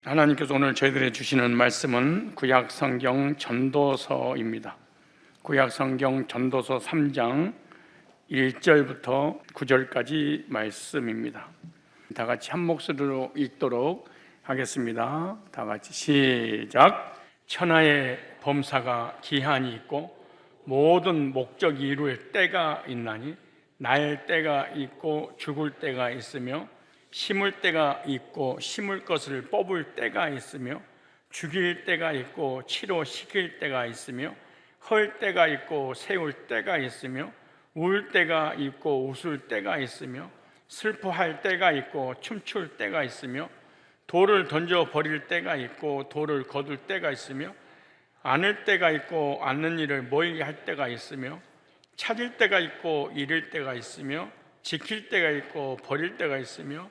하나님께서 오늘 저희들에게 주시는 말씀은 구약성경 전도서입니다. 구약성경 전도서 3장 1절부터 9절까지 말씀입니다. 다 같이 한 목소리로 읽도록 하겠습니다. 다 같이 시작. 천하의 범사가 기한이 있고 모든 목적이 이룰 때가 있나니 날 때가 있고 죽을 때가 있으며 심을 때가 있고 심을 것을 뽑을 때가 있으며 죽일 때가 있고 치료시킬 때가 있으며 헐 때가 있고 세울 때가 있으며 울 때가 있고 웃을 때가 있으며 슬퍼할 때가 있고 춤출 때가 있으며 돌을 던져 버릴 때가 있고 돌을 거둘 때가 있으며 안을 때가 있고 않는 일을 멀리 할 때가 있으며 찾을 때가 있고 잃을 때가 있으며 지킬 때가 있고 버릴 때가 있으며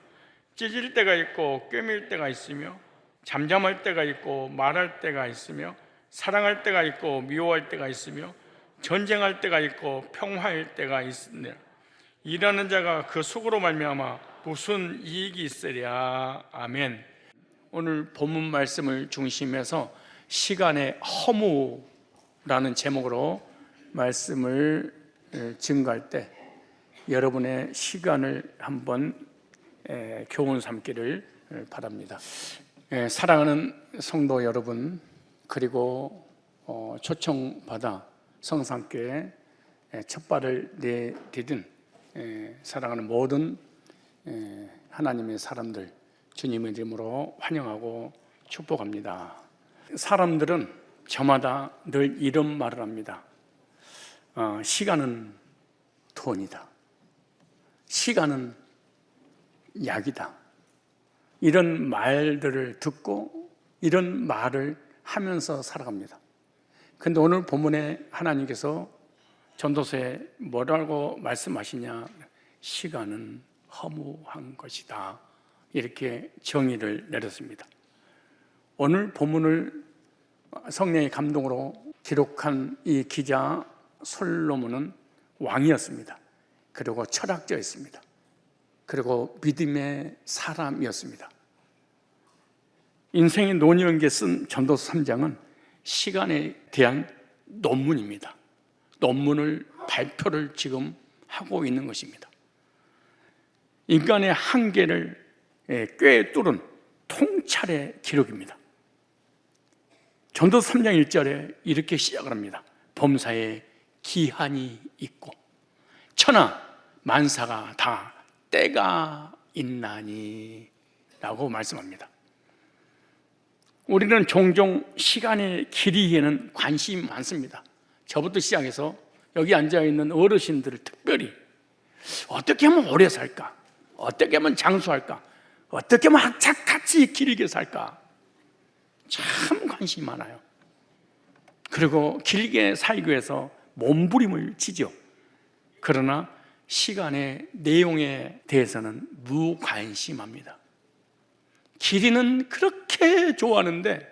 찢을 때가 있고 꿰맬 때가 있으며 잠잠할 때가 있고 말할 때가 있으며 사랑할 때가 있고 미워할 때가 있으며 전쟁할 때가 있고 평화할 때가 있으며 일하는 자가 그 속으로 말미암아 무슨 이익이 있으랴. 아멘. 오늘 본문 말씀을 중심해서 시간의 허무라는 제목으로 말씀을 증거할 때 여러분의 시간을 한번 교훈 삼기를 바랍니다. 사랑하는 성도 여러분, 그리고 초청받아 성산교회 첫 발을 내디딘 사랑하는 모든 하나님의 사람들, 주님의 이름으로 환영하고 축복합니다. 사람들은 저마다 늘 이런 말을 합니다. 시간은 돈이다. 시간은 약이다. 이런 말들을 듣고 이런 말을 하면서 살아갑니다. 그런데 오늘 본문에 하나님께서 전도서에 뭐라고 말씀하시냐? 시간은 허무한 것이다. 이렇게 정의를 내렸습니다. 오늘 본문을 성령의 감동으로 기록한 이 기자 솔로몬은 왕이었습니다. 그리고 철학자였습니다. 그리고 믿음의 사람이었습니다. 인생의 논의연기에 쓴 전도서 3장은 시간에 대한 논문입니다. 논문을 발표를 지금 하고 있는 것입니다. 인간의 한계를 꿰뚫은 통찰의 기록입니다. 전도서 3장 1절에 이렇게 시작을 합니다. 범사에 기한이 있고 천하 만사가 다 때가 있나니 라고 말씀합니다. 우리는 종종 시간의 길이에는 관심이 많습니다. 저부터 시작해서 여기 앉아있는 어르신들을 특별히 어떻게 하면 오래 살까? 어떻게 하면 장수할까? 어떻게 하면 악착같이 길게 살까? 참 관심이 많아요. 그리고 길게 살기 위해서 몸부림을 치죠. 그러나 시간의 내용에 대해서는 무관심합니다. 길이는 그렇게 좋아하는데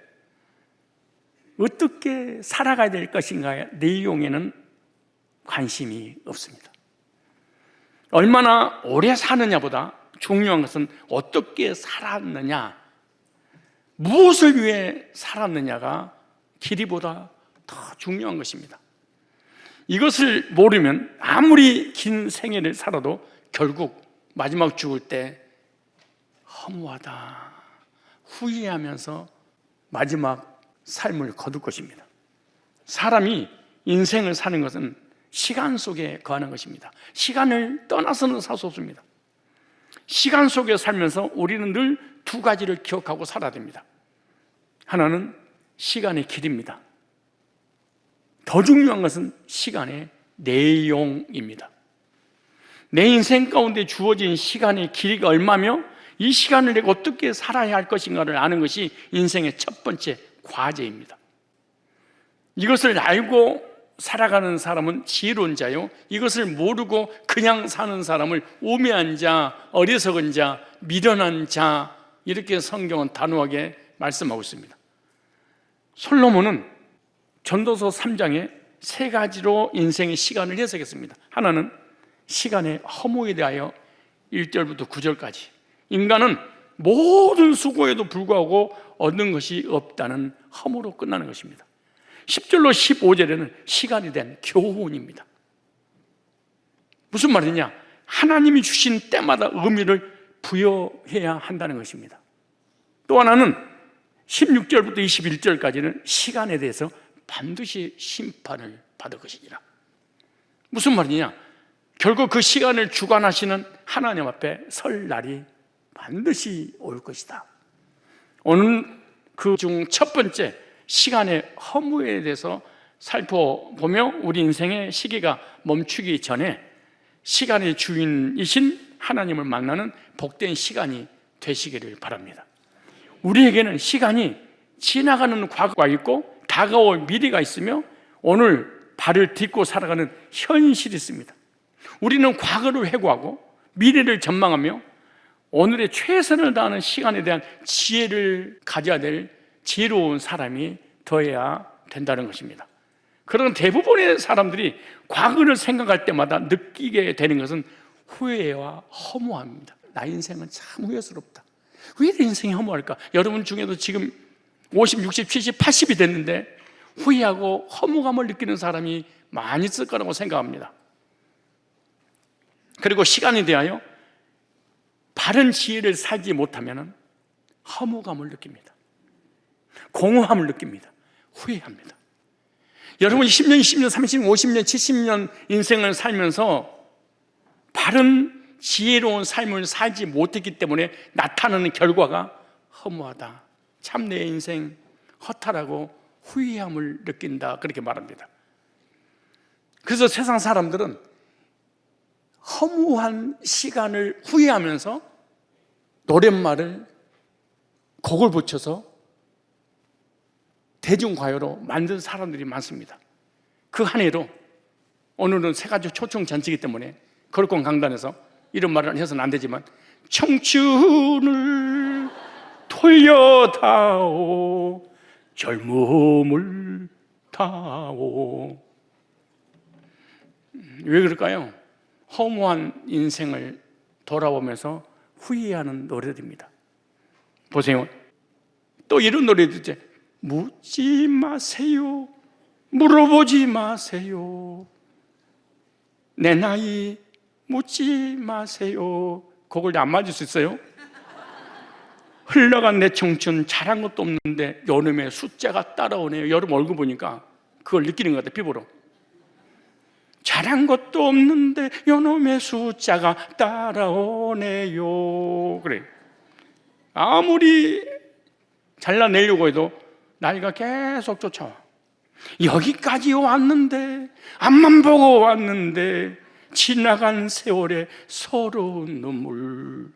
어떻게 살아가야 될 것인가의 내용에는 관심이 없습니다. 얼마나 오래 사느냐보다 중요한 것은 어떻게 살았느냐, 무엇을 위해 살았느냐가 길이보다 더 중요한 것입니다. 이것을 모르면 아무리 긴 생애를 살아도 결국 마지막 죽을 때 허무하다, 후회하면서 마지막 삶을 거둘 것입니다. 사람이 인생을 사는 것은 시간 속에 거하는 것입니다. 시간을 떠나서는 살 수 없습니다. 시간 속에 살면서 우리는 늘 두 가지를 기억하고 살아야 됩니다. 하나는 시간의 길입니다. 더 중요한 것은 시간의 내용입니다. 내 인생 가운데 주어진 시간의 길이가 얼마며 이 시간을 내가 어떻게 살아야 할 것인가를 아는 것이 인생의 첫 번째 과제입니다. 이것을 알고 살아가는 사람은 지혜로운 자요, 이것을 모르고 그냥 사는 사람을 우매한 자, 어리석은 자, 미련한 자, 이렇게 성경은 단호하게 말씀하고 있습니다. 솔로몬은 전도서 3장에 세 가지로 인생의 시간을 해석했습니다. 하나는 시간의 허무에 대하여 1절부터 9절까지. 인간은 모든 수고에도 불구하고 얻는 것이 없다는 허무로 끝나는 것입니다. 10절로 15절에는 시간에 대한 교훈입니다. 무슨 말이냐? 하나님이 주신 때마다 의미를 부여해야 한다는 것입니다. 또 하나는 16절부터 21절까지는 시간에 대해서 반드시 심판을 받을 것이니라. 무슨 말이냐? 결국 그 시간을 주관하시는 하나님 앞에 설 날이 반드시 올 것이다. 오늘 그 중 첫 번째 시간의 허무에 대해서 살펴보며 우리 인생의 시기가 멈추기 전에 시간의 주인이신 하나님을 만나는 복된 시간이 되시기를 바랍니다. 우리에게는 시간이 지나가는 과거가 있고 다가올 미래가 있으며 오늘 발을 딛고 살아가는 현실이 있습니다. 우리는 과거를 회고하고 미래를 전망하며 오늘의 최선을 다하는 시간에 대한 지혜를 가져야 될 지혜로운 사람이 되어야 된다는 것입니다. 그런 대부분의 사람들이 과거를 생각할 때마다 느끼게 되는 것은 후회와 허무함입니다. 나 인생은 참 후회스럽다. 왜 내 인생이 허무할까? 여러분 중에도 지금 50, 60, 70, 80이 됐는데 후회하고 허무감을 느끼는 사람이 많이 있을 거라고 생각합니다. 그리고 시간에 대하여 바른 지혜를 살지 못하면 허무감을 느낍니다. 공허함을 느낍니다. 후회합니다. 여러분이 10년, 20년, 30년, 50년, 70년 인생을 살면서 바른 지혜로운 삶을 살지 못했기 때문에 나타나는 결과가 허무하다, 참 내 인생 허탈하고 후회함을 느낀다, 그렇게 말합니다. 그래서 세상 사람들은 허무한 시간을 후회하면서 노랫말을 곡을 붙여서 대중가요로 만든 사람들이 많습니다. 그 한 해로 오늘은 세 가지 초청 잔치이기 때문에 거룩한 강단에서 이런 말을 해서는 안 되지만 청춘을 돌려다오, 젊음을 다오. 왜 그럴까요? 허무한 인생을 돌아보면서 후회하는 노래들입니다. 보세요. 또 이런 노래도 있죠. 묻지 마세요, 물어보지 마세요, 내 나이 묻지 마세요. 그걸 안 맞을 수 있어요? 흘러간 내 청춘 잘한 것도 없는데 요놈의 숫자가 따라오네요. 여러분 얼굴 보니까 그걸 느끼는 것 같아요. 피부로. 잘한 것도 없는데 요놈의 숫자가 따라오네요. 그래. 아무리 잘라내려고 해도 나이가 계속 쫓아와. 여기까지 왔는데, 앞만 보고 왔는데 지나간 세월의 서러운 눈물.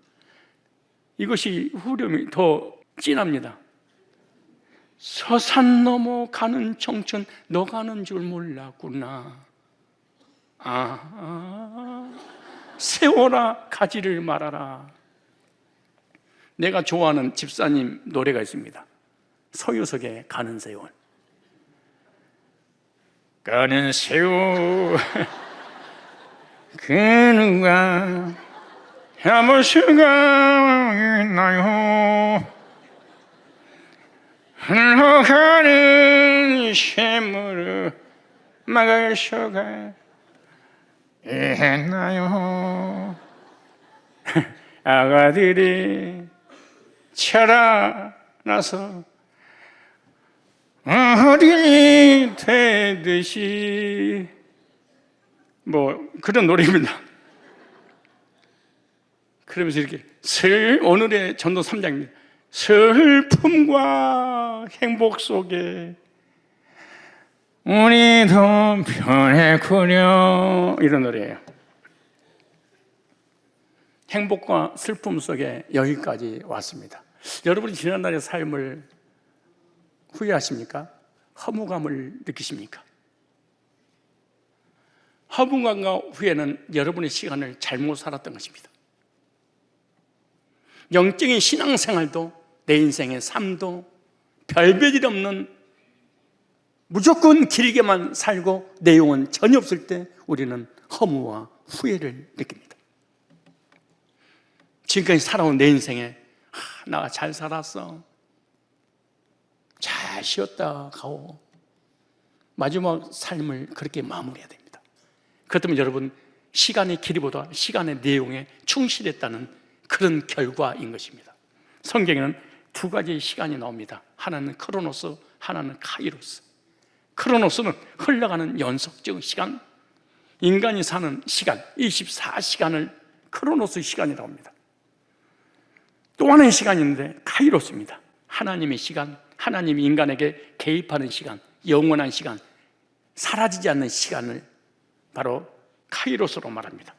이것이 후렴이 더 진합니다. 서산 넘어 가는 청춘, 너 가는 줄 몰랐구나. 세월아 가지를 말아라. 내가 좋아하는 집사님 노래가 있습니다. 서유석의 가는 세월. 가는 세월 그 누가 해볼 수가 있나요? 흘러가는 샘물을 막을 수가 있나요? 아가들이 자라나서 어린이 되듯이, 뭐 그런 노래입니다. 그러면서 이렇게 오늘의 전도 3장입니다. 슬픔과 행복 속에 우리도 변했구려, 이런 노래예요. 행복과 슬픔 속에 여기까지 왔습니다. 여러분이 지난날의 삶을 후회하십니까? 허무감을 느끼십니까? 허무감과 후회는 여러분의 시간을 잘못 살았던 것입니다. 영적인 신앙생활도 내 인생의 삶도 별별일 없는 무조건 길게만 살고 내용은 전혀 없을 때 우리는 허무와 후회를 느낍니다. 지금까지 살아온 내 인생에 나 잘 살았어, 잘 쉬었다 가고 마지막 삶을 그렇게 마무리해야 됩니다. 그렇다면 여러분, 시간의 길이보다 시간의 내용에 충실했다는 그런 결과인 것입니다. 성경에는 두 가지의 시간이 나옵니다. 하나는 크로노스, 하나는 카이로스. 크로노스는 흘러가는 연속적 시간, 인간이 사는 시간 24시간을 크로노스 시간이라고 합니다. 또 하나의 시간이 있는데 카이로스입니다. 하나님의 시간, 하나님이 인간에게 개입하는 시간, 영원한 시간, 사라지지 않는 시간을 바로 카이로스로 말합니다.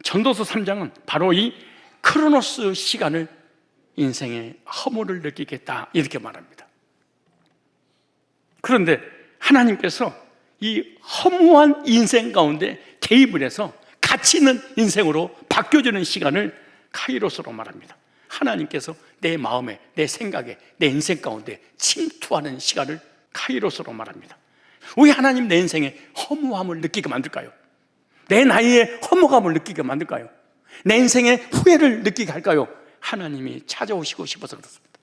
전도서 3장은 바로 이 크로노스 시간을 인생의 허물을 느끼겠다 이렇게 말합니다. 그런데 하나님께서 이 허무한 인생 가운데 개입을 해서 가치 있는 인생으로 바뀌어지는 시간을 카이로스로 말합니다. 하나님께서 내 마음에, 내 생각에, 내 인생 가운데 침투하는 시간을 카이로스로 말합니다. 왜 하나님 내 인생에 허무함을 느끼게 만들까요? 내 나이에 허무감을 느끼게 만들까요? 내 인생에 후회를 느끼게 할까요? 하나님이 찾아오시고 싶어서 그렇습니다.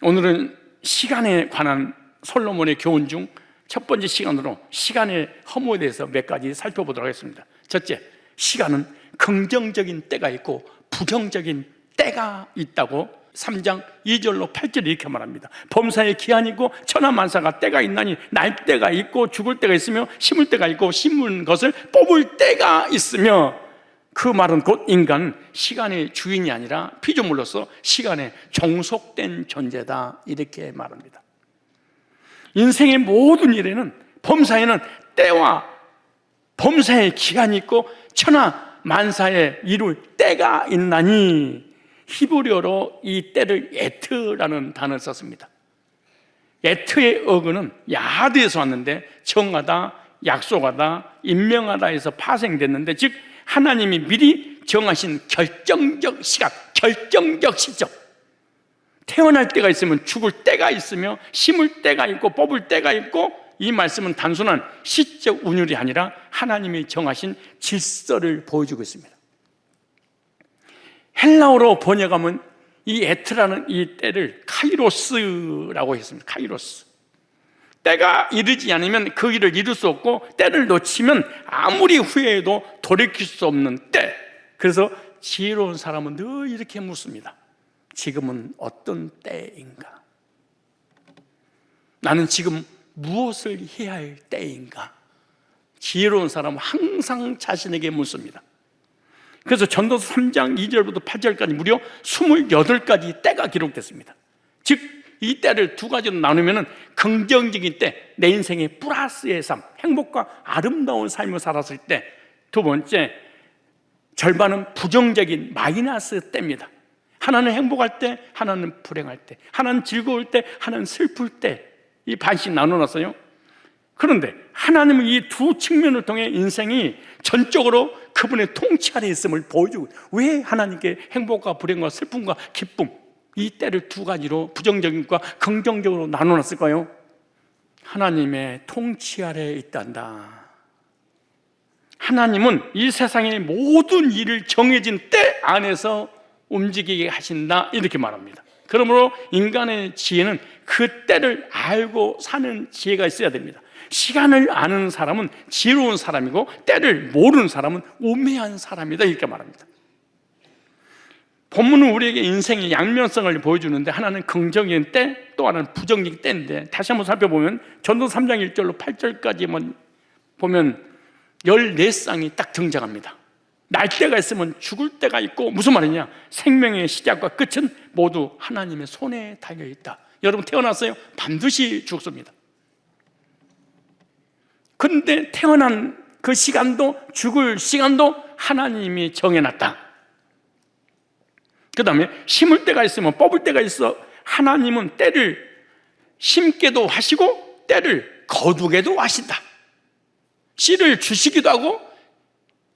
오늘은 시간에 관한 솔로몬의 교훈 중 첫 번째 시간으로 시간의 허무에 대해서 몇 가지 살펴보도록 하겠습니다. 첫째, 시간은 긍정적인 때가 있고 부정적인 때가 있다고 3장 2절로 8절에 이렇게 말합니다. 범사에 기한이 있고 천하만사가 때가 있나니 날 때가 있고 죽을 때가 있으며 심을 때가 있고 심은 것을 뽑을 때가 있으며, 그 말은 곧 인간은 시간의 주인이 아니라 피조물로서 시간에 종속된 존재다 이렇게 말합니다. 인생의 모든 일에는, 범사에는 때와 범사의 기한이 있고 천하만사에 이룰 때가 있나니, 히브리어로 이 때를 에트라는 단어를 썼습니다. 에트의 어근은 야드에서 왔는데 정하다, 약속하다, 임명하다에서 파생됐는데, 즉 하나님이 미리 정하신 결정적 시간, 결정적 시점. 태어날 때가 있으면 죽을 때가 있으며 심을 때가 있고 뽑을 때가 있고, 이 말씀은 단순한 시적 운율이 아니라 하나님이 정하신 질서를 보여주고 있습니다. 헬라어로 번역하면 이 에트라는 이 때를 카이로스라고 했습니다. 카이로스. 때가 이르지 않으면 그 일을 이룰 수 없고, 때를 놓치면 아무리 후회해도 돌이킬 수 없는 때. 그래서 지혜로운 사람은 늘 이렇게 묻습니다. 지금은 어떤 때인가? 나는 지금 무엇을 해야 할 때인가? 지혜로운 사람은 항상 자신에게 묻습니다. 그래서 전도서 3장 2절부터 8절까지 무려 28가지 때가 기록됐습니다. 즉 이 때를 두 가지로 나누면 긍정적인 때, 내 인생의 플러스의 삶, 행복과 아름다운 삶을 살았을 때, 두 번째 절반은 부정적인 마이너스 때입니다. 하나는 행복할 때, 하나는 불행할 때, 하나는 즐거울 때, 하나는 슬플 때, 이 반씩 나눠놨어요. 그런데 하나님은 이 두 측면을 통해 인생이 전적으로 그분의 통치 아래 있음을 보여주고, 왜 하나님께 행복과 불행과 슬픔과 기쁨, 이 때를 두 가지로 부정적인과 긍정적으로 나눠놨을까요? 하나님의 통치 아래 있단다. 하나님은 이 세상의 모든 일을 정해진 때 안에서 움직이게 하신다 이렇게 말합니다. 그러므로 인간의 지혜는 그 때를 알고 사는 지혜가 있어야 됩니다. 시간을 아는 사람은 지혜로운 사람이고, 때를 모르는 사람은 우매한 사람이다 이렇게 말합니다. 본문은 우리에게 인생의 양면성을 보여주는데, 하나는 긍정적인 때, 또 하나는 부정적인 때인데, 다시 한번 살펴보면 전도서 3장 1절로 8절까지만 보면 14쌍이 딱 등장합니다. 날 때가 있으면 죽을 때가 있고, 무슨 말이냐? 생명의 시작과 끝은 모두 하나님의 손에 달려있다. 여러분 태어났어요? 반드시 죽습니다. 그런데 태어난 그 시간도, 죽을 시간도 하나님이 정해놨다. 그 다음에 심을 때가 있으면 뽑을 때가 있어. 하나님은 때를 심게도 하시고 때를 거두게도 하신다. 씨를 주시기도 하고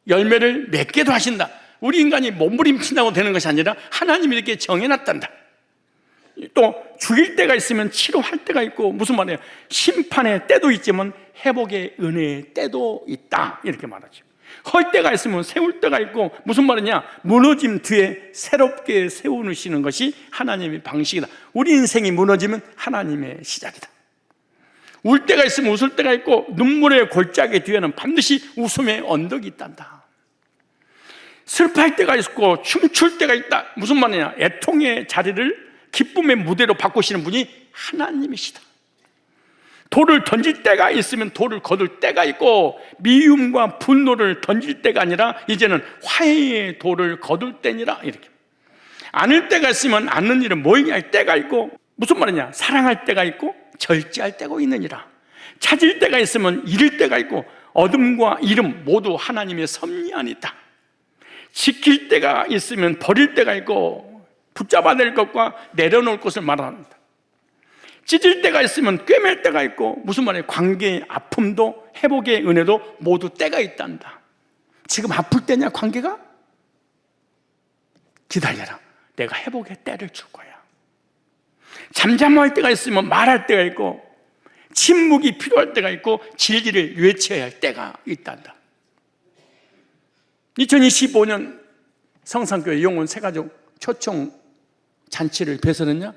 열매를 맺게도 하신다. 우리 인간이 몸부림친다고 되는 것이 아니라 하나님이 이렇게 정해놨단다. 또 죽일 때가 있으면 치료할 때가 있고, 무슨 말이에요? 심판의 때도 있지만 회복의 은혜의 때도 있다 이렇게 말하죠. 헐 때가 있으면 세울 때가 있고, 무슨 말이냐? 무너짐 뒤에 새롭게 세우시는 것이 하나님의 방식이다. 우리 인생이 무너지면 하나님의 시작이다. 울 때가 있으면 웃을 때가 있고, 눈물의 골짜기 뒤에는 반드시 웃음의 언덕이 있단다. 슬퍼할 때가 있고 춤출 때가 있다. 무슨 말이냐? 애통의 자리를 기쁨의 무대로 바꾸시는 분이 하나님이시다. 돌을 던질 때가 있으면 돌을 거둘 때가 있고, 미움과 분노를 던질 때가 아니라 이제는 화해의 돌을 거둘 때니라. 이렇게 안을 때가 있으면 안는 일은 모이게 할 때가 있고, 무슨 말이냐? 사랑할 때가 있고 절제할 때가 있느니라. 찾을 때가 있으면 잃을 때가 있고, 어둠과 이름 모두 하나님의 섭리 안에 있다. 지킬 때가 있으면 버릴 때가 있고, 붙잡아야 될 것과 내려놓을 것을 말합니다. 찢을 때가 있으면 꿰맬 때가 있고, 무슨 말이에요? 관계의 아픔도 회복의 은혜도 모두 때가 있단다. 지금 아플 때냐 관계가? 기다려라, 내가 회복의 때를 줄 거야. 잠잠할 때가 있으면 말할 때가 있고, 침묵이 필요할 때가 있고, 진리를 외쳐야 할 때가 있단다. 2025년 성산교회 영혼 새가족 초청 잔치를 배서는요,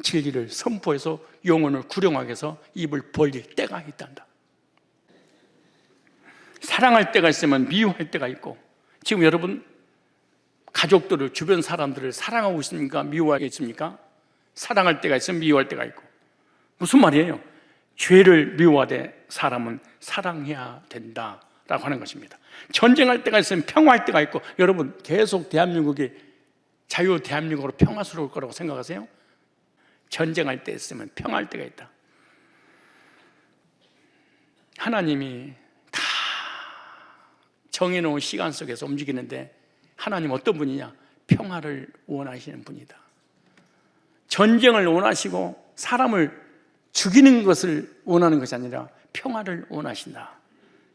진리를 선포해서 영혼을 구령하게 해서 입을 벌릴 때가 있단다. 사랑할 때가 있으면 미워할 때가 있고, 지금 여러분 가족들을, 주변 사람들을 사랑하고 있습니까? 미워하고 있습니까? 사랑할 때가 있으면 미워할 때가 있고. 무슨 말이에요? 죄를 미워하되 사람은 사랑해야 된다라고 하는 것입니다. 전쟁할 때가 있으면 평화할 때가 있고, 여러분 계속 대한민국이 자유 대한민국으로 평화스러울 거라고 생각하세요? 전쟁할 때 있으면 평화할 때가 있다. 하나님이 다 정해놓은 시간 속에서 움직이는데, 하나님 어떤 분이냐? 평화를 원하시는 분이다. 전쟁을 원하시고 사람을 죽이는 것을 원하는 것이 아니라 평화를 원하신다.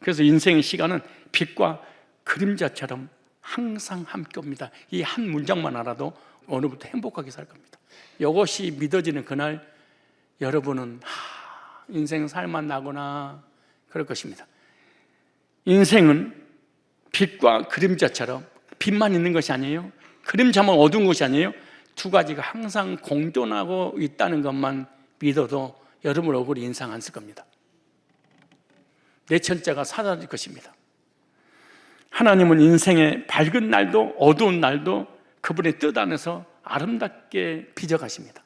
그래서 인생의 시간은 빛과 그림자처럼 항상 함께 옵니다. 이 한 문장만 알아도 오늘부터 행복하게 살 겁니다. 이것이 믿어지는 그날 여러분은 인생 살만 나구나 그럴 것입니다. 인생은 빛과 그림자처럼, 빛만 있는 것이 아니에요. 그림자만 어두운 것이 아니에요. 두 가지가 항상 공존하고 있다는 것만 믿어도 여러분 얼굴이 인상 안 쓸 겁니다. 내천자가 사라질 것입니다. 하나님은 인생의 밝은 날도 어두운 날도 그분의 뜻 안에서 아름답게 빚어가십니다.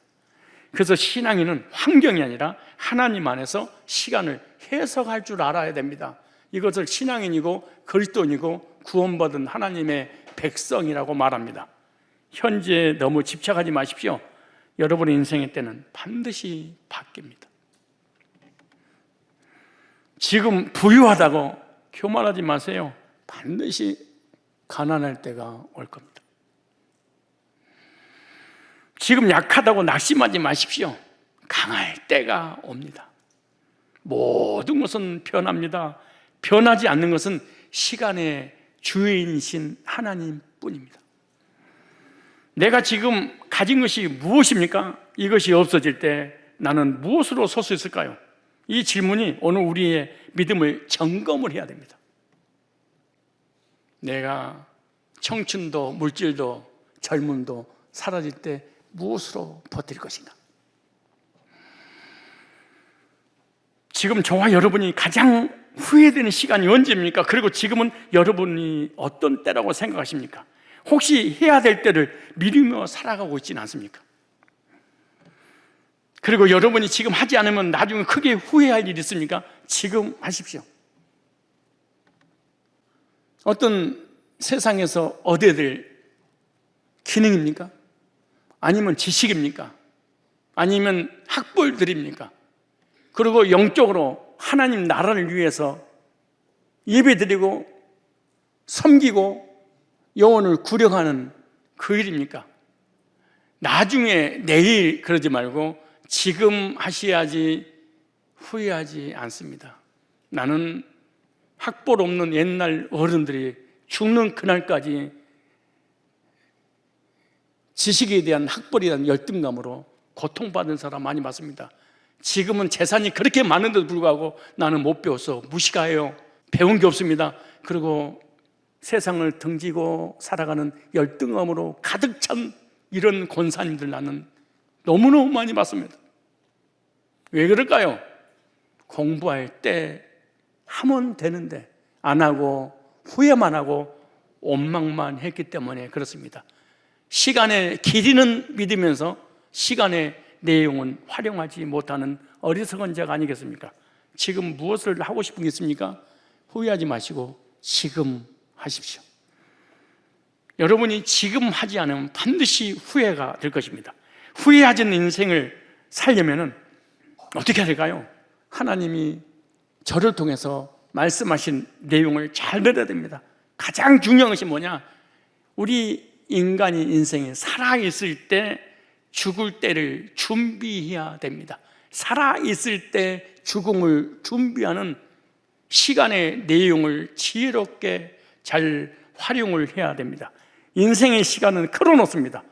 그래서 신앙인은 환경이 아니라 하나님 안에서 시간을 해석할 줄 알아야 됩니다. 이것을 신앙인이고 그리스도인이고 구원받은 하나님의 백성이라고 말합니다. 현재에 너무 집착하지 마십시오. 여러분의 인생의 때는 반드시 바뀝니다. 지금 부유하다고 교만하지 마세요. 반드시 가난할 때가 올 겁니다. 지금 약하다고 낙심하지 마십시오. 강할 때가 옵니다. 모든 것은 변합니다. 변하지 않는 것은 시간의 주인이신 하나님뿐입니다. 내가 지금 가진 것이 무엇입니까? 이것이 없어질 때 나는 무엇으로 설 수 있을까요? 이 질문이 오늘 우리의 믿음을 점검을 해야 됩니다. 내가 청춘도 물질도 젊음도 사라질 때 무엇으로 버틸 것인가? 지금 저와 여러분이 가장 후회되는 시간이 언제입니까? 그리고 지금은 여러분이 어떤 때라고 생각하십니까? 혹시 해야 될 때를 미루며 살아가고 있지는 않습니까? 그리고 여러분이 지금 하지 않으면 나중에 크게 후회할 일이 있습니까? 지금 하십시오. 어떤 세상에서 얻어야 될 기능입니까? 아니면 지식입니까? 아니면 학벌들입니까? 그리고 영적으로 하나님 나라를 위해서 예배드리고 섬기고 영혼을 구령하는 그 일입니까? 나중에 내일 그러지 말고 지금 하셔야지 후회하지 않습니다. 나는 학벌 없는 옛날 어른들이 죽는 그날까지 지식에 대한 학벌에 대한 열등감으로 고통받은 사람 많이 봤습니다. 지금은 재산이 그렇게 많은데도 불구하고 나는 못 배웠어, 무시가해요, 배운 게 없습니다. 그리고 세상을 등지고 살아가는 열등감으로 가득 찬 이런 권사님들 나는 너무너무 많이 봤습니다. 왜 그럴까요? 공부할 때 하면 되는데 안 하고 후회만 하고 원망만 했기 때문에 그렇습니다. 시간의 길이는 믿으면서 시간의 내용은 활용하지 못하는 어리석은 자가 아니겠습니까? 지금 무엇을 하고 싶은 게 있습니까? 후회하지 마시고 지금 하십시오. 여러분이 지금 하지 않으면 반드시 후회가 될 것입니다. 후회하지 않는 인생을 살려면 어떻게 해야 될까요? 하나님이 저를 통해서 말씀하신 내용을 잘 들어야 됩니다. 가장 중요한 것이 뭐냐? 우리 인간이 인생에 살아있을 때 죽을 때를 준비해야 됩니다. 살아있을 때 죽음을 준비하는 시간의 내용을 지혜롭게 잘 활용을 해야 됩니다. 인생의 시간은 크로노스입니다.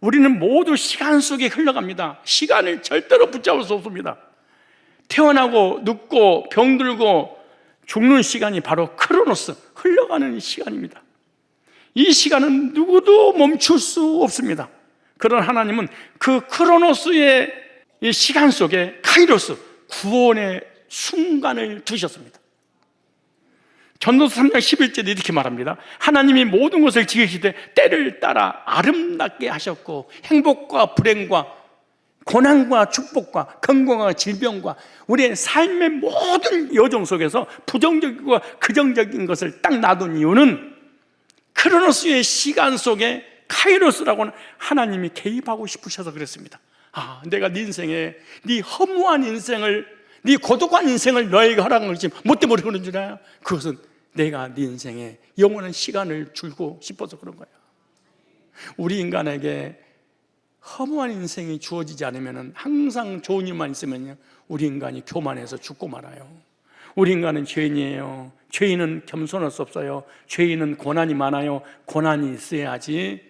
우리는 모두 시간 속에 흘러갑니다. 시간을 절대로 붙잡을 수 없습니다. 태어나고 늙고 병들고 죽는 시간이 바로 크로노스, 흘러가는 시간입니다. 이 시간은 누구도 멈출 수 없습니다. 그런 하나님은 그 크로노스의 이 시간 속에 카이로스, 구원의 순간을 두셨습니다. 전도서 3장 11절에 이렇게 말합니다. 하나님이 모든 것을 지으시되 때를 따라 아름답게 하셨고 행복과 불행과 고난과 축복과 건강과 질병과 우리의 삶의 모든 여정 속에서 부정적이고 긍정적인 것을 딱 놔둔 이유는 크로노스의 시간 속에 카이로스라고는 하나님이 개입하고 싶으셔서 그랬습니다. 내가 네 인생에 네 허무한 인생을, 네 고독한 인생을 너에게 허락한 것이 뭐 때문에 그런 줄 알아요? 그것은 내가 네 인생에 영원한 시간을 주고 싶어서 그런 거야. 우리 인간에게 허무한 인생이 주어지지 않으면 항상 좋은 일만 있으면요, 우리 인간이 교만해서 죽고 말아요. 우리 인간은 죄인이에요. 죄인은 겸손할 수 없어요. 죄인은 고난이 많아요. 고난이 있어야지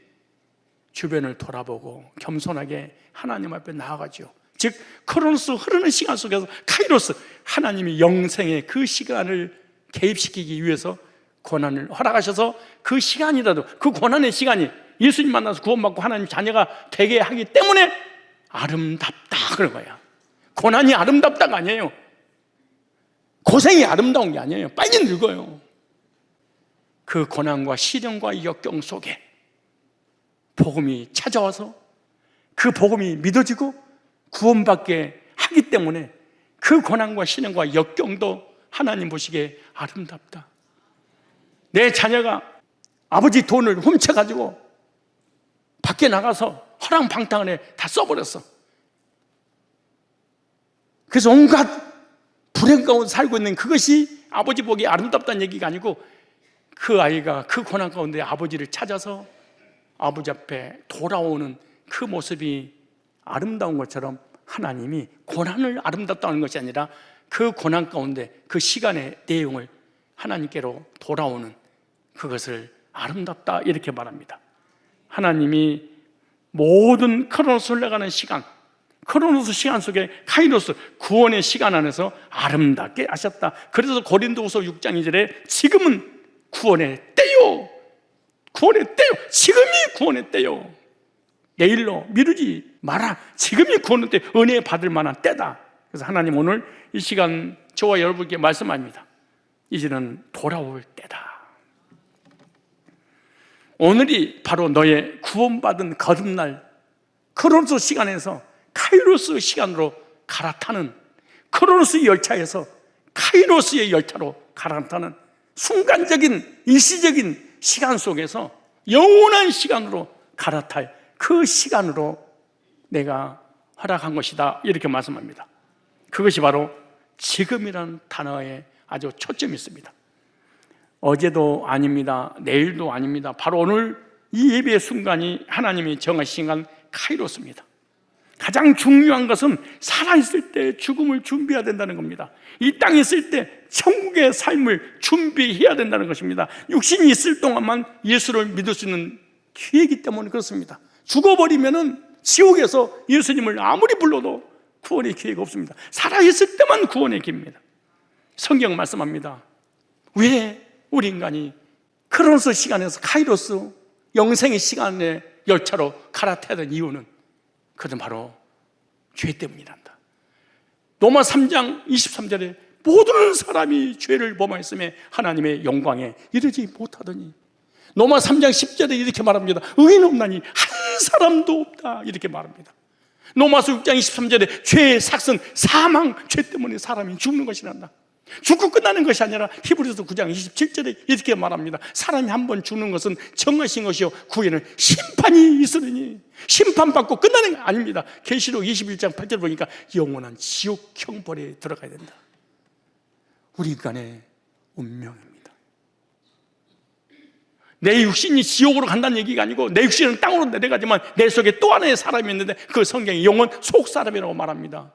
주변을 돌아보고 겸손하게 하나님 앞에 나아가죠. 즉 크로노스, 흐르는 시간 속에서 카이로스, 하나님이 영생의 그 시간을 개입시키기 위해서 고난을 허락하셔서 그 시간이라도, 그 고난의 시간이 예수님 만나서 구원받고 하나님 자녀가 되게 하기 때문에 아름답다 그런 거야. 고난이 아름답다가 아니에요. 고생이 아름다운 게 아니에요. 빨리 늙어요. 그 고난과 시련과 역경 속에 복음이 찾아와서 그 복음이 믿어지고 구원받게 하기 때문에 그 고난과 시련과 역경도 하나님 보시기에 아름답다. 내 자녀가 아버지 돈을 훔쳐가지고 밖에 나가서 허랑방탕을 다 써버렸어. 그래서 온갖 불행 가운데 살고 있는 그것이 아버지 보기 아름답다는 얘기가 아니고, 그 아이가 그 고난 가운데 아버지를 찾아서 아버지 앞에 돌아오는 그 모습이 아름다운 것처럼 하나님이 고난을 아름답다는 것이 아니라 그 고난 가운데 그 시간의 내용을 하나님께로 돌아오는 그것을 아름답다 이렇게 말합니다. 하나님이 모든 크로노스 흘러가는 시간, 크로노스 시간 속에 카이로스, 구원의 시간 안에서 아름답게 하셨다. 그래서 고린도후서 6장 2절에 지금은 구원의 때요, 구원의 때요, 지금이 구원의 때요, 내일로 미루지 마라. 지금이 구원의 때, 은혜 받을 만한 때다. 그래서 하나님 오늘 이 시간 저와 여러분께 말씀합니다. 이제는 돌아올 때다. 오늘이 바로 너의 구원받은 거듭날 크로노스 시간에서 카이로스 시간으로 갈아타는, 크로노스 열차에서 카이로스의 열차로 갈아타는 순간적인 일시적인 시간 속에서 영원한 시간으로 갈아탈 그 시간으로 내가 허락한 것이다 이렇게 말씀합니다. 그것이 바로 지금이라는 단어에 아주 초점이 있습니다. 어제도 아닙니다. 내일도 아닙니다. 바로 오늘 이 예배의 순간이 하나님이 정하신 시간 카이로스입니다. 가장 중요한 것은 살아있을 때 죽음을 준비해야 된다는 겁니다. 이 땅에 있을 때 천국의 삶을 준비해야 된다는 것입니다. 육신이 있을 동안만 예수를 믿을 수 있는 기회이기 때문에 그렇습니다. 죽어버리면은 지옥에서 예수님을 아무리 불러도 구원의 기회가 없습니다. 살아있을 때만 구원의 기회입니다. 성경 말씀합니다. 왜 우리 인간이 크로노스 시간에서 카이로스 영생의 시간에 열차로 갈아타야 되는 이유는 그것은 바로 죄 때문이란다. 로마 3장 23절에 모든 사람이 죄를 범하였음에 하나님의 영광에 이르지 못하더니, 로마 3장 10절에 이렇게 말합니다. 의인 없나니 한 사람도 없다, 이렇게 말합니다. 로마서 6장 23절에 죄의 삭은 사망, 죄 때문에 사람이 죽는 것이란다. 죽고 끝나는 것이 아니라 히브리서 9장 27절에 이렇게 말합니다. 사람이 한 번 죽는 것은 정하신 것이요 후에는 심판이 있으리니, 심판받고 끝나는 게 아닙니다. 계시록 21장 8절 보니까 영원한 지옥 형벌에 들어가야 된다. 우리 인간의 운명입니다. 내 육신이 지옥으로 간다는 얘기가 아니고, 내 육신은 땅으로 내려가지만 내 속에 또 하나의 사람이 있는데 그 성경이 영혼 속 사람이라고 말합니다.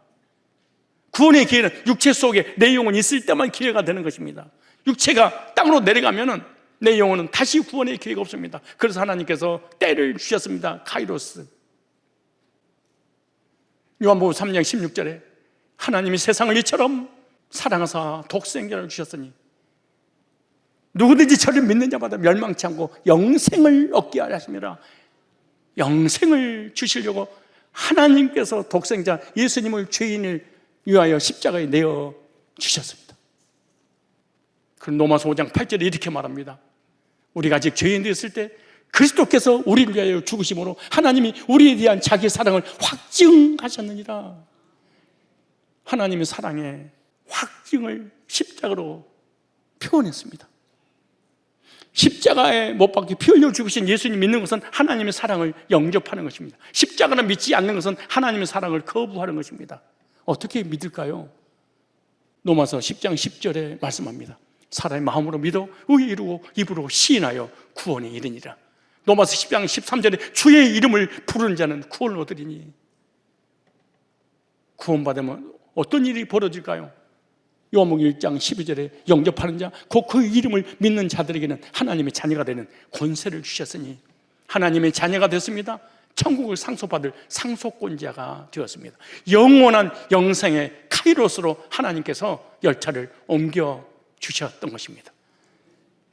구원의 기회는 육체 속에 내 영혼이 있을 때만 기회가 되는 것입니다. 육체가 땅으로 내려가면은 내 영혼은 다시 구원의 기회가 없습니다. 그래서 하나님께서 때를 주셨습니다. 카이로스. 요한복음 3장 16절에 하나님이 세상을 이처럼 사랑하사 독생자를 주셨으니 누구든지 저를 믿는 자마다 멸망치 않고 영생을 얻게 하려 하심이라. 영생을 주시려고 하나님께서 독생자 예수님을 죄인을 위하여 십자가에 내어 주셨습니다. 그럼 로마서 5장 8절에 이렇게 말합니다. 우리가 아직 죄인되었을 때 그리스도께서 우리를 위하여 죽으심으로 하나님이 우리에 대한 자기의 사랑을 확증하셨느니라. 하나님의 사랑의 확증을 십자가로 표현했습니다. 십자가에 못 박혀 피 흘려 죽으신 예수님 믿는 것은 하나님의 사랑을 영접하는 것입니다. 십자가를 믿지 않는 것은 하나님의 사랑을 거부하는 것입니다. 어떻게 믿을까요? 로마서 10장 10절에 말씀합니다. 사람의 마음으로 믿어 의에 이르고 입으로 시인하여 구원에 이르니라. 로마서 10장 13절에 주의 이름을 부르는 자는 구원을 얻으리니. 구원받으면 어떤 일이 벌어질까요? 요한복음 1장 12절에 영접하는 자, 곧 그 이름을 믿는 자들에게는 하나님의 자녀가 되는 권세를 주셨으니 하나님의 자녀가 됐습니다. 천국을 상속받을 상속권자가 되었습니다. 영원한 영생의 카이로스로 하나님께서 열차를 옮겨 주셨던 것입니다.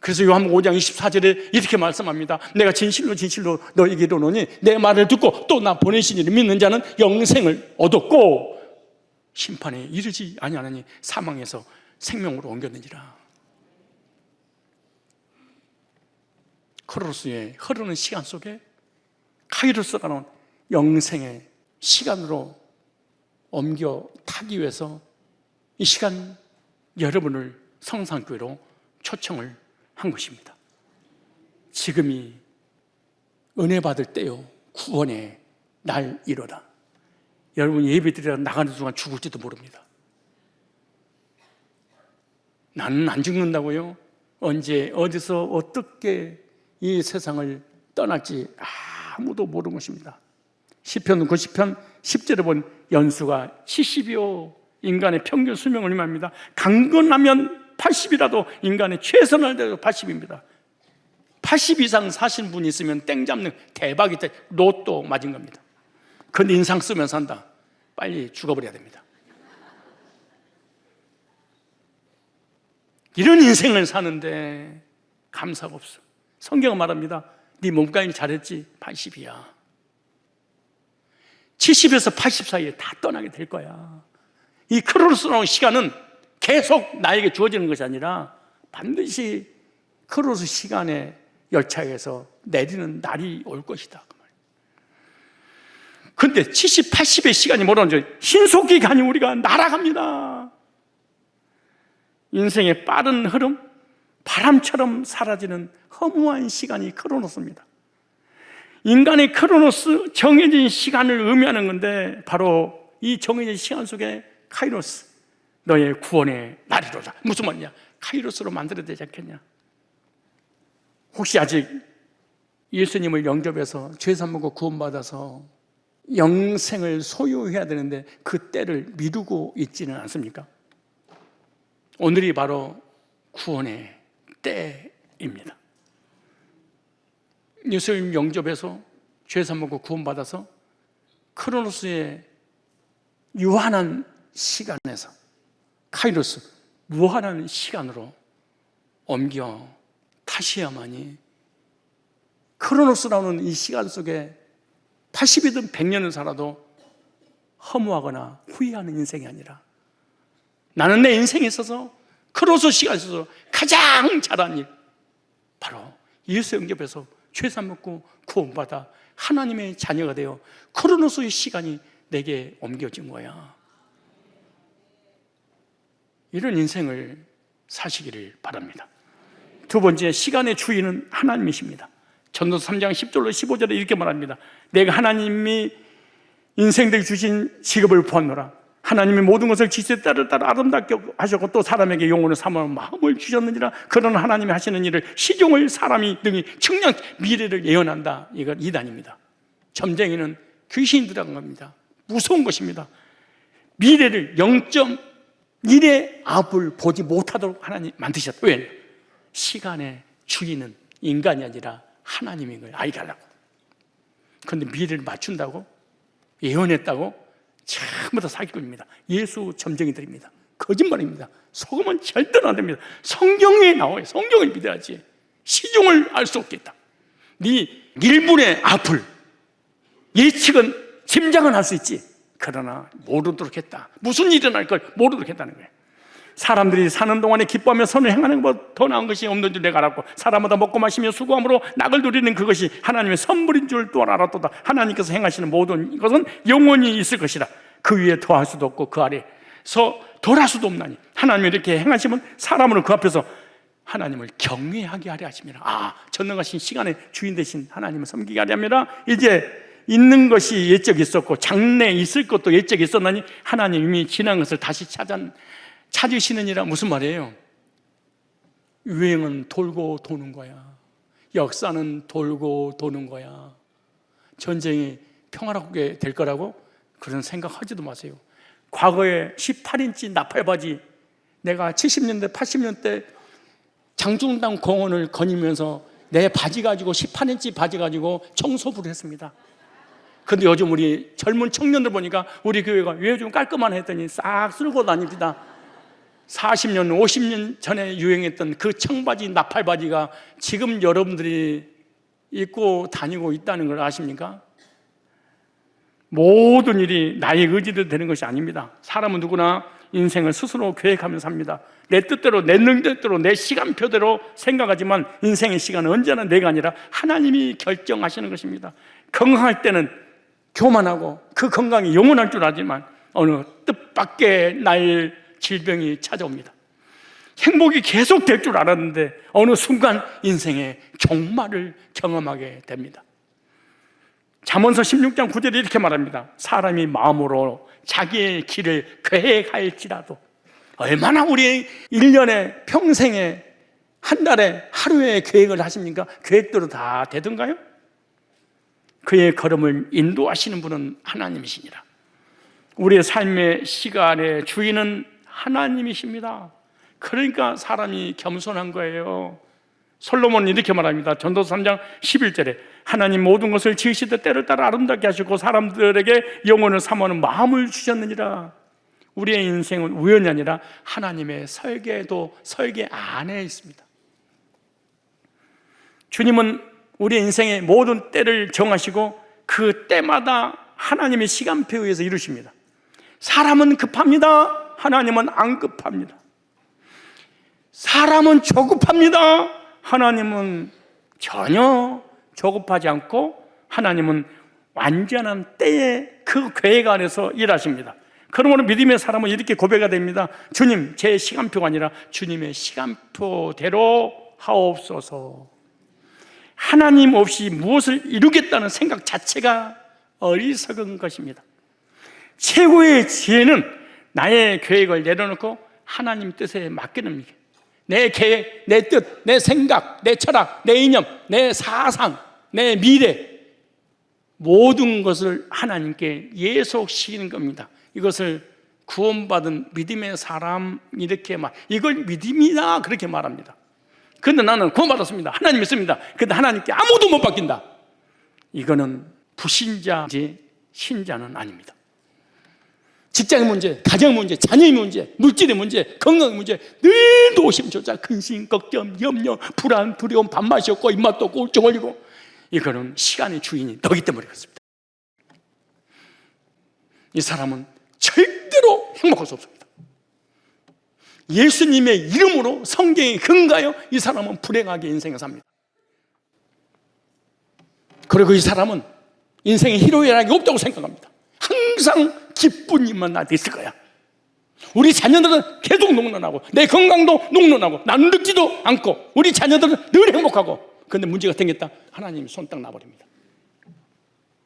그래서 요한복음 5장 24절에 이렇게 말씀합니다. 내가 진실로 진실로 너에게 이르노니 내 말을 듣고 또 나 보내신 이를 믿는 자는 영생을 얻었고 심판에 이르지 아니하나니 사망에서 생명으로 옮겼느니라. 크로노스의 흐르는 시간 속에 카이로스가 나온 영생의 시간으로 옮겨 타기 위해서 이 시간 여러분을 성산교회로 초청을 한 것입니다. 지금이 은혜 받을 때요, 구원의 날이로다. 여러분 예배드리러 나가는 순간 죽을지도 모릅니다. 나는 안 죽는다고요? 언제 어디서 어떻게 이 세상을 떠날지 아무도 모르는 것입니다. 시편 90편 10절에 본 연수가 70이요 인간의 평균 수명을 의미합니다. 강건하면 80이라도 인간의 최선을 다해도 80입니다. 80 이상 사신 분이 있으면 땡 잡는 대박이다, 로또 맞은 겁니다. 그런데 인상 쓰면서 산다. 빨리 죽어버려야 됩니다. 이런 인생을 사는데 감사가 없어. 성경은 말합니다. 네 몸관리 잘했지? 80이야. 70에서 80 사이에 다 떠나게 될 거야. 이 크로노스라는 시간은 계속 나에게 주어지는 것이 아니라 반드시 크로노스 시간의 열차에서 내리는 날이 올 것이다. 그런데 70, 80의 시간이 뭐라는지 신속히 가니 우리가 날아갑니다. 인생의 빠른 흐름, 바람처럼 사라지는 허무한 시간이 크로노스입니다. 인간의 크로노스, 정해진 시간을 의미하는 건데 바로 이 정해진 시간 속에 카이로스, 너의 구원의 날이로다. 무슨 말이냐? 카이로스로 만들어야 되지 않겠냐? 혹시 아직 예수님을 영접해서 죄산 먹고 구원받아서 영생을 소유해야 되는데 그 때를 미루고 있지는 않습니까? 오늘이 바로 구원의 때입니다. 예수님 영접해서 죄산 먹고 구원받아서 크로노스의 유한한 시간에서 카이로스, 무한한 시간으로 옮겨 타셔야만이 크로노스라는 이 시간 속에 80이든 100년을 살아도 허무하거나 후회하는 인생이 아니라 나는 내 인생에 있어서 크로노스 시간에 있어서 가장 잘한 일, 바로 예수 영접해서 죄사 묻고 구원받아 하나님의 자녀가 되어 크로노스의 시간이 내게 옮겨진 거야. 이런 인생을 사시기를 바랍니다. 두 번째, 시간의 주인은 하나님이십니다. 전도서 3장 10절로 15절에 이렇게 말합니다. 내가 하나님이 인생들에게 주신 직업을 보았노라. 하나님이 모든 것을 지시에 따라 아름답게 하셨고 또 사람에게 영혼을 삼아 마음을 주셨느니라. 그런 하나님이 하시는 일을 시종을 사람이 등이 측량 미래를 예언한다. 이건 이단입니다. 점쟁이는 귀신이 들어간 겁니다. 무서운 것입니다. 미래를 0.1의 앞을 보지 못하도록 하나님 만드셨다. 왜? 시간의 주인은 인간이 아니라 하나님인 걸 알게 하려고. 그런데 미래를 맞춘다고? 예언했다고? 전부 다 사기꾼입니다. 예수 점쟁이들입니다. 거짓말입니다. 속으면 절대로 안 됩니다. 성경에 나와요. 성경을 믿어야지. 시종을 알 수 없겠다. 네 1분의 앞을 예측은 짐작은 할 수 있지. 그러나 모르도록 했다. 무슨 일이 날 걸 모르도록 했다는 거예요. 사람들이 사는 동안에 기뻐하며 선을 행하는 것보다 더 나은 것이 없는 줄 내가 알았고 사람마다 먹고 마시며 수고함으로 낙을 누리는 그것이 하나님의 선물인 줄 또한 알았도다. 하나님께서 행하시는 모든 것은 영원히 있을 것이라. 그 위에 더할 수도 없고 그 아래서 덜할 수도 없나니 하나님이 이렇게 행하시면 사람으로 그 앞에서 하나님을 경외하게 하려 하십니다. 전능하신 시간의 주인 되신 하나님을 섬기게 하려 합니다. 이제 있는 것이 예적이 있었고 장래에 있을 것도 예적이 있었나니 하나님 이미 지난 것을 다시 찾으시느니라. 무슨 말이에요? 유행은 돌고 도는 거야. 역사는 돌고 도는 거야. 전쟁이 평화롭게 될 거라고 그런 생각하지도 마세요. 과거에 18인치 나팔바지, 내가 70년대 80년대 장중당 공원을 거니면서 내 바지 가지고 18인치 바지 가지고 청소부를 했습니다. 근데 요즘 우리 젊은 청년들 보니까 우리 교회가 왜 좀 깔끔하나 했더니 싹 쓸고 다닙니다. 40년, 50년 전에 유행했던 그 청바지, 나팔바지가 지금 여러분들이 입고 다니고 있다는 걸 아십니까? 모든 일이 나의 의지대로 되는 것이 아닙니다. 사람은 누구나 인생을 스스로 계획하면서 삽니다. 내 뜻대로, 내 능력대로, 내 시간표대로 생각하지만 인생의 시간은 언제나 내가 아니라 하나님이 결정하시는 것입니다. 건강할 때는 교만하고 그 건강이 영원할 줄 알지만 어느 뜻밖의 나의 질병이 찾아옵니다. 행복이 계속 될 줄 알았는데 어느 순간 인생의 종말을 경험하게 됩니다. 잠언서 16장 9절에 이렇게 말합니다. 사람이 마음으로 자기의 길을 계획할지라도, 얼마나 우리 1년에 평생에 한 달에 하루에 계획을 하십니까? 계획대로 다 되던가요? 그의 걸음을 인도하시는 분은 하나님이시니라. 우리의 삶의 시간의 주인은 하나님이십니다. 그러니까 사람이 겸손한 거예요. 솔로몬은 이렇게 말합니다. 전도서 3장 11절에 하나님 모든 것을 지으시되 때를 따라 아름답게 하시고 사람들에게 영혼을 삼아는 마음을 주셨느니라. 우리의 인생은 우연이 아니라 하나님의 설계도 설계 안에 있습니다. 주님은 우리의 인생의 모든 때를 정하시고 그 때마다 하나님의 시간표에 의해서 이루십니다. 사람은 급합니다. 하나님은 안 급합니다. 사람은 조급합니다. 하나님은 전혀 조급하지 않고 하나님은 완전한 때에 그 계획 안에서 일하십니다. 그러므로 믿음의 사람은 이렇게 고백이 됩니다. 주님, 제 시간표가 아니라 주님의 시간표대로 하옵소서. 하나님 없이 무엇을 이루겠다는 생각 자체가 어리석은 것입니다. 최고의 지혜는 나의 계획을 내려놓고 하나님 뜻에 맡기는 게, 내 계획, 내 뜻, 내 생각, 내 철학, 내 이념, 내 사상, 내 미래, 모든 것을 하나님께 예속시키는 겁니다. 이것을 구원받은 믿음의 사람, 이렇게 이걸 믿음이다 그렇게 말합니다. 그런데 나는 구원받았습니다. 하나님 믿습니다. 그런데 하나님께 아무도 못 바뀐다. 이거는 불신자지 신자는 아닙니다. 직장의 문제, 가정의 문제, 자녀의 문제, 물질의 문제, 건강의 문제, 늘 노심초사, 근심, 걱정, 염려, 불안, 두려움, 밥맛이 없고 입맛도 없고 우울증 걸리고, 이거는 시간의 주인이 너기 때문에 그렇습니다. 이 사람은 절대로 행복할 수 없습니다. 예수님의 이름으로 성경에 근거하여 이 사람은 불행하게 인생을 삽니다. 그리고 이 사람은 인생에 희로애락이 없다고 생각합니다. 항상 기쁜 일만 나한테 있을 거야. 우리 자녀들은 계속 녹론하고 내 건강도 녹론하고 나는 늙지도 않고 우리 자녀들은 늘 행복하고. 그런데 문제가 생겼다. 하나님이 손 딱 놔버립니다.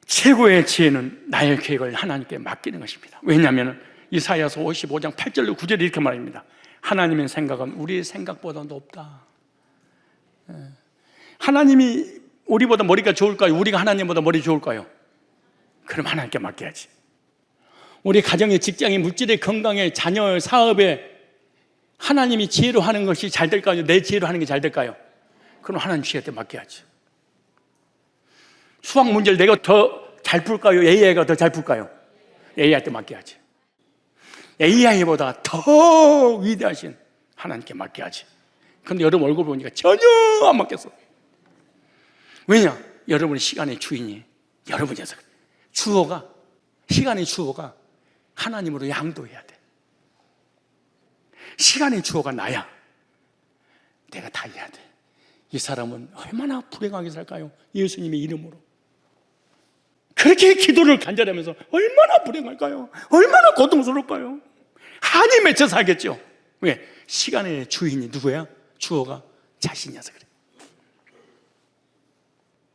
최고의 지혜는 나의 계획을 하나님께 맡기는 것입니다. 왜냐하면 이사야서 55장 8절로 9절에 이렇게 말합니다. 하나님의 생각은 우리의 생각보다 높다. 하나님이 우리보다 머리가 좋을까요? 우리가 하나님보다 머리 좋을까요? 그럼 하나님께 맡겨야지. 우리 가정의, 직장의, 물질의, 건강의, 자녀의, 사업에 하나님이 지혜로 하는 것이 잘 될까요? 내 지혜로 하는 게 잘 될까요? 그럼 하나님 지혜한테 맡겨야지. 수학 문제를 내가 더 잘 풀까요? AI가 더 잘 풀까요? AI한테 맡겨야지. AI보다 더 위대하신 하나님께 맡겨야지. 그런데 여러분 얼굴 보니까 전혀 안 맡겼어. 왜냐? 여러분의 시간의 주인이 여러분이어서 그래. 주어가, 시간의 주어가 하나님으로 양도해야 돼. 시간의 주어가 나야. 내가 다 해야 돼. 이 사람은 얼마나 불행하게 살까요? 예수님의 이름으로. 그렇게 기도를 간절하면서 얼마나 불행할까요? 얼마나 고통스러울까요? 한이 맺혀 살겠죠. 왜? 시간의 주인이 누구야? 주어가 자신이어서 그래.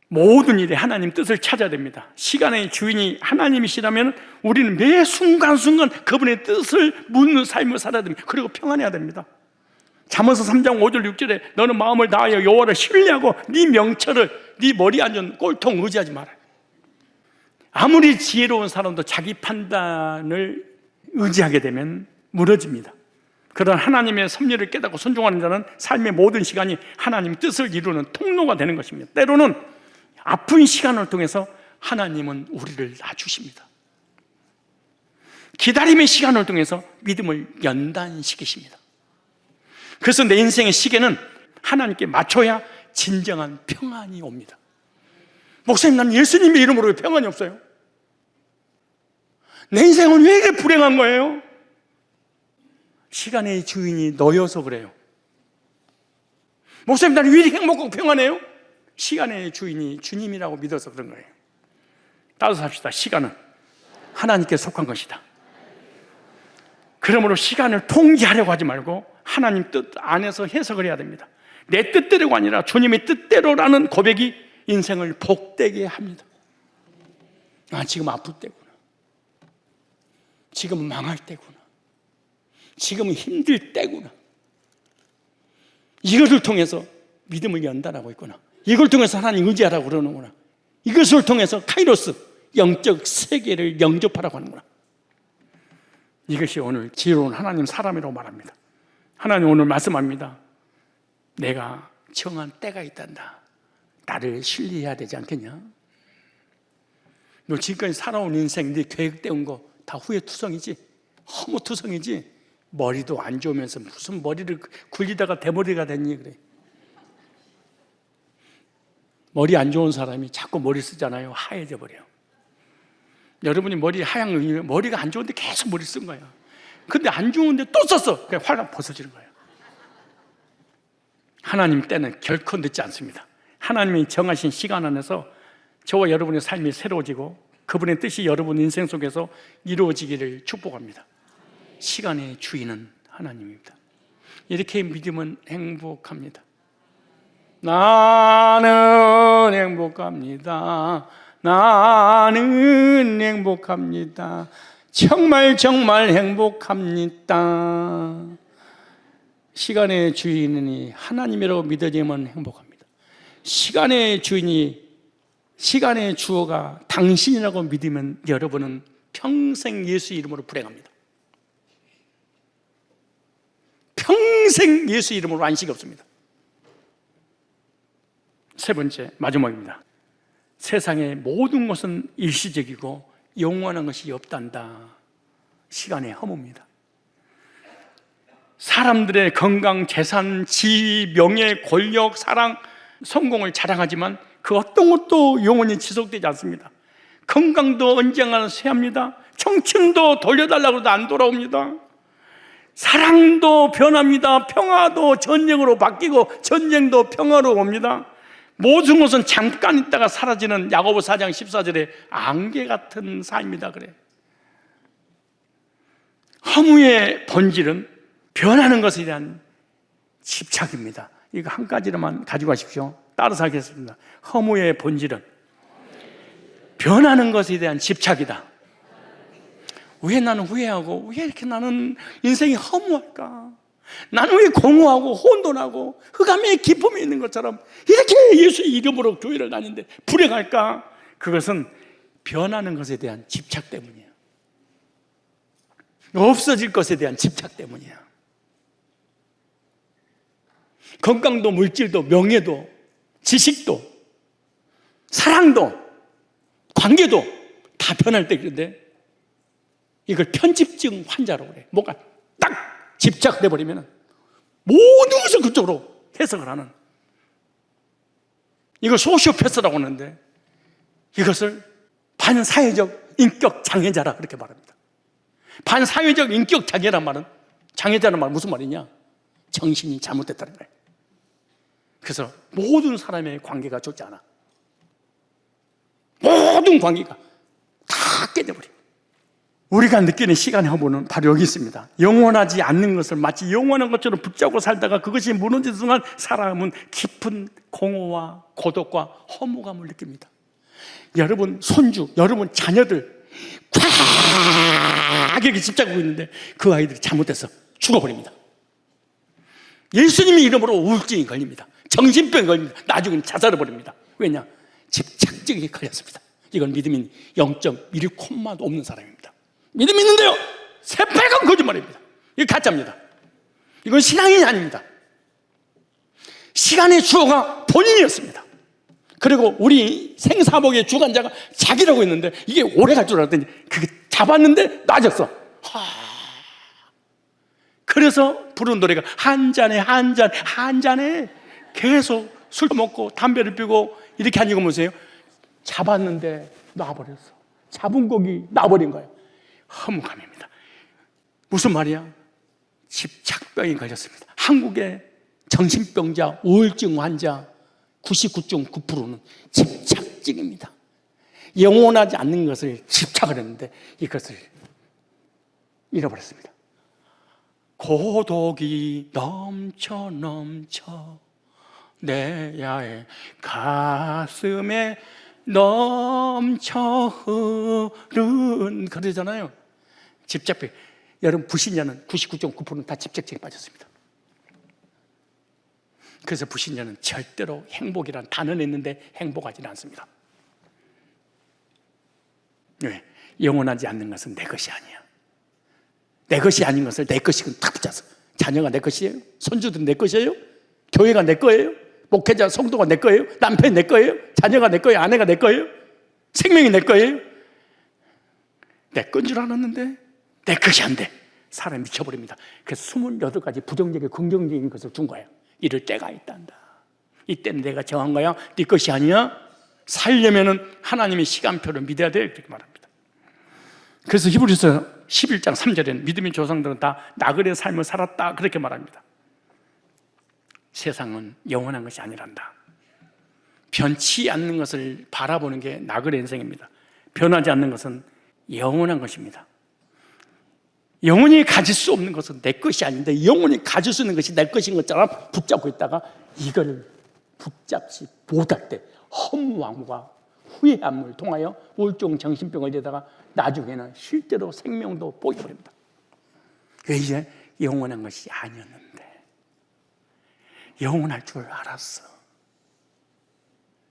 모든 일에 하나님 뜻을 찾아야 됩니다. 시간의 주인이 하나님이시라면 우리는 매 순간순간 그분의 뜻을 묻는 삶을 살아야 됩니다. 그리고 평안해야 됩니다. 잠언서 3장 5절 6절에 너는 마음을 다하여 여호와를 신뢰하고 네 명철을 네 머리에 앉은 꼴통 의지하지 마라. 아무리 지혜로운 사람도 자기 판단을 의지하게 되면 무너집니다. 그런 하나님의 섭리를 깨닫고 순종하는 자는 삶의 모든 시간이 하나님 뜻을 이루는 통로가 되는 것입니다. 때로는 아픈 시간을 통해서 하나님은 우리를 놔주십니다. 기다림의 시간을 통해서 믿음을 연단시키십니다. 그래서 내 인생의 시계는 하나님께 맞춰야 진정한 평안이 옵니다. 목사님, 나는 예수님의 이름으로 왜 평안이 없어요? 내 인생은 왜 이렇게 불행한 거예요? 시간의 주인이 너여서 그래요. 목사님, 나는 왜 이렇게 행복하고 평안해요? 시간의 주인이 주님이라고 믿어서 그런 거예요. 따라서 합시다. 시간은 하나님께 속한 것이다. 그러므로 시간을 통제하려고 하지 말고 하나님 뜻 안에서 해석을 해야 됩니다. 내 뜻대로가 아니라 주님의 뜻대로라는 고백이 인생을 복되게 합니다. 아, 지금 아플 때구나. 지금은 망할 때구나. 지금은 힘들 때구나. 이것을 통해서 믿음을 연단하고 있구나. 이걸 통해서 하나님 의지하라고 그러는구나. 이것을 통해서 카이로스, 영적 세계를 영접하라고 하는구나. 이것이 오늘 지혜로운 하나님 사람이라고 말합니다. 하나님 오늘 말씀합니다. 내가 정한 때가 있단다. 나를 신뢰해야 되지 않겠냐? 너 지금까지 살아온 인생, 네 계획되온 거 다 후회투성이지? 허무투성이지? 머리도 안 좋으면서 무슨 머리를 굴리다가 대머리가 됐니? 그래. 머리 안 좋은 사람이 자꾸 머리 쓰잖아요. 하얘져 버려요. 여러분이 머리 하얀 거, 머리가 안 좋은데 계속 머리 쓴 거야. 근데 안 좋은데 또 썼어. 그냥 화가 벗어지는 거예요. 하나님 때는 결코 늦지 않습니다. 하나님이 정하신 시간 안에서 저와 여러분의 삶이 새로워지고 그분의 뜻이 여러분 인생 속에서 이루어지기를 축복합니다. 시간의 주인은 하나님입니다. 이렇게 믿으면 행복합니다. 나는 행복합니다. 나는 행복합니다. 정말 정말 행복합니다. 시간의 주인이 하나님이라고 믿어지면 행복합니다. 시간의 주인이, 시간의 주어가 당신이라고 믿으면 여러분은 평생 예수 이름으로 불행합니다. 평생 예수 이름으로 안식이 없습니다. 세 번째, 마지막입니다. 세상의 모든 것은 일시적이고 영원한 것이 없단다. 시간의 허무입니다. 사람들의 건강, 재산, 지위, 명예, 권력, 사랑, 성공을 자랑하지만 그 어떤 것도 영원히 지속되지 않습니다. 건강도 언젠가는 쇠합니다. 청춘도 돌려달라고 해도 안 돌아옵니다. 사랑도 변합니다. 평화도 전쟁으로 바뀌고 전쟁도 평화로 옵니다. 모든 것은 잠깐 있다가 사라지는 야고보 4장 14절의 안개 같은 삶이다 그래. 허무의 본질은 변하는 것에 대한 집착입니다. 이거 한 가지로만 가지고 가십시오. 따라서 하겠습니다. 허무의 본질은 변하는 것에 대한 집착이다. 왜 나는 후회하고 왜 이렇게 나는 인생이 허무할까? 나는 왜 공허하고 혼돈하고 흑암의 기쁨이 있는 것처럼 이렇게 예수의 이름으로 교회를 다니는데 불행할까? 그것은 변하는 것에 대한 집착 때문이에요. 없어질 것에 대한 집착 때문이에요. 건강도 물질도 명예도 지식도 사랑도 관계도 다 변할 때 그런데 이걸 편집증 환자라고 그래. 뭐가 딱 집착돼 버리면 모든 것을 그쪽으로 해석을 하는, 이걸 소시오패스라고 하는데 이것을 반사회적 인격 장애자라 그렇게 말합니다. 반사회적 인격 장애란 말은, 장애자란 말은 무슨 말이냐? 정신이 잘못됐다는 거예요. 그래서 모든 사람의 관계가 좋지 않아. 모든 관계가 다 깨져버려요. 우리가 느끼는 시간의 허무는 바로 여기 있습니다. 영원하지 않는 것을 마치 영원한 것처럼 붙잡고 살다가 그것이 무너지는 순간 사람은 깊은 공허와 고독과 허무감을 느낍니다. 여러분 손주, 여러분 자녀들 과하게 집착하고 있는데 그 아이들이 잘못돼서 죽어버립니다. 예수님의 이름으로 우울증이 걸립니다. 정신병이 걸립니다. 나중에는 자살을 벌입니다. 왜냐? 집착증이 걸렸습니다. 이건 믿음이 0.1콤마도 없는 사람입니다. 믿음이 있는데요, 새빨간 거짓말입니다. 이거 가짜입니다. 이건 신앙이 아닙니다. 시간의 주어가 본인이었습니다. 그리고 우리 생사복의 주관자가 자기라고 했는데 이게 오래 갈 줄 알았더니 그게 잡았는데 낮았어. 그래서 부른 노래가 한 잔에 한 잔, 한 잔에 계속 술 먹고 담배를 피우고 이렇게 하는 거 보세요. 잡았는데 놔버렸어. 잡은 고기 놔버린 거예요. 허무감입니다. 무슨 말이야? 집착병이 걸렸습니다. 한국의 정신병자, 우울증 환자 99.9%는 집착증입니다. 영원하지 않는 것을 집착을 했는데 이것을 잃어버렸습니다. 고독이 넘쳐 내 야의 가슴에 넘쳐 흐른, 그러잖아요. 집착병. 여러분 불신자는 99.9%는 다 집착증에 빠졌습니다. 그래서 불신자는 절대로 행복이란 단어는 있는데 행복하지는 않습니다. 왜? 영원하지 않는 것은 내 것이 아니야. 내 것이 아닌 것을 내 것이군 탁 붙여서. 자녀가 내 것이에요? 손주들은 내 것이에요? 교회가 내 거예요? 목회자 성도가 내 거예요? 남편이 내 거예요? 자녀가 내 거예요? 아내가 내 거예요? 생명이 내 거예요? 내 건 줄 알았는데 내 것이 안 돼. 사람이 미쳐버립니다. 그래서 28가지 부정적이고 긍정적인 것을 준 거예요. 이럴 때가 있단다. 이때는 내가 정한 거야. 네 것이 아니야. 살려면은 하나님의 시간표를 믿어야 돼. 그렇게 말합니다. 그래서 히브리서 11장 3절에는 믿음의 조상들은 다 나그네 삶을 살았다. 그렇게 말합니다. 세상은 영원한 것이 아니란다. 변치 않는 것을 바라보는 게 나그네 인생입니다. 변하지 않는 것은 영원한 것입니다. 영원히 가질 수 없는 것은 내 것이 아닌데 영원히 가질 수 있는 것이 내 것인 것처럼 붙잡고 있다가 이걸 붙잡지 못할 때 허무함과 후회함을 통하여 우울증 정신병을 내다가 나중에는 실제로 생명도 포기해버립니다. 왜? 이제 영원한 것이 아니었는데 영원할 줄 알았어.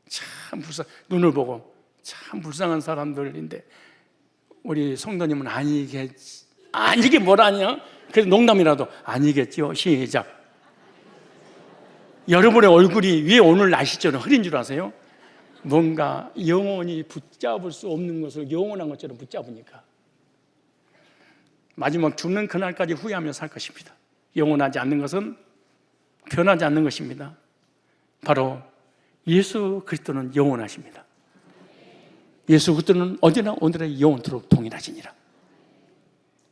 참 눈을 보고 참 불쌍한 사람들인데 우리 성도님은 아니겠지. 이게 뭐라냐? 그래서 농담이라도 아니겠죠. 시작. 여러분의 얼굴이 왜 오늘 날씨처럼 흐린 줄 아세요? 뭔가 영원히 붙잡을 수 없는 것을 영원한 것처럼 붙잡으니까. 마지막 죽는 그날까지 후회하며 살 것입니다. 영원하지 않는 것은 변하지 않는 것입니다. 바로 예수 그리스도는 영원하십니다. 예수 그리스도는 언제나 오늘의 영원토록 동일하시니라.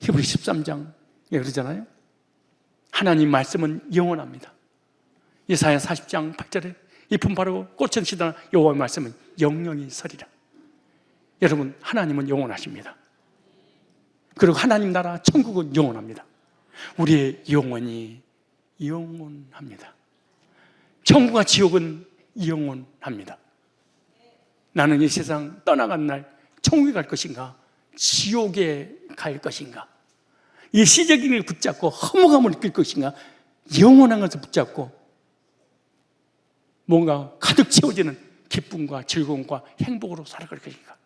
히브리 13장에 그러잖아요. 하나님 말씀은 영원합니다. 예사야 40장 8절에 이 품바로 꽃은 시드나 여호와의 말씀은 영영이 서리라. 여러분, 하나님은 영원하십니다. 그리고 하나님 나라 천국은 영원합니다. 우리의 영혼이 영원합니다. 천국과 지옥은 영원합니다. 나는 이 세상 떠나간 날 천국에 갈 것인가, 지옥에 갈 것인가, 이 시적인 걸 붙잡고 허무감을 느낄 것인가, 영원한 것을 붙잡고 뭔가 가득 채워지는 기쁨과 즐거움과 행복으로 살아갈 것인가.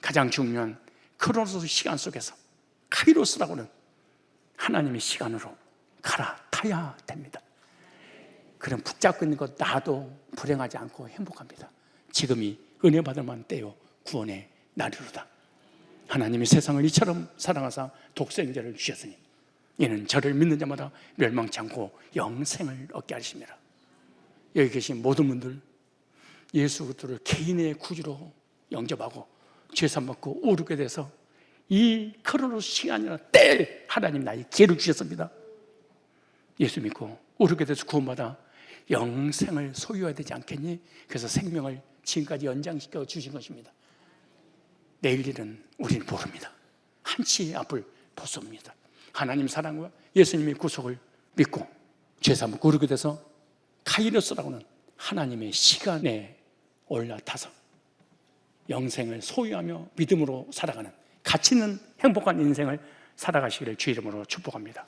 가장 중요한 크로노스 시간 속에서 카이로스라고는 하나님의 시간으로 갈아타야 됩니다. 그럼 붙잡고 있는 것 나도 불행하지 않고 행복합니다. 지금이 은혜 받을 만한 때요 구원의 날이로다. 하나님이 세상을 이처럼 사랑하사 독생자를 주셨으니 이는 저를 믿는 자마다 멸망치 않고 영생을 얻게 하심이라. 여기 계신 모든 분들 예수 그리스도를 개인의 구주로 영접하고 죄산 받고 오르게 돼서 이 크로노스 시간이나 때 하나님 나의 기회를 주셨습니다. 예수 믿고 오르게 돼서 구원받아 영생을 소유해야 되지 않겠니? 그래서 생명을 지금까지 연장시켜 주신 것입니다. 내일 일은 우리는 모릅니다. 한치 앞을 보섭니다. 하나님 사랑과 예수님의 구속을 믿고 죄산 받고 오르게 돼서 카이로스라고는 하나님의 시간에 올라타서 영생을 소유하며 믿음으로 살아가는 가치 있는 행복한 인생을 살아가시기를 주 이름으로 축복합니다.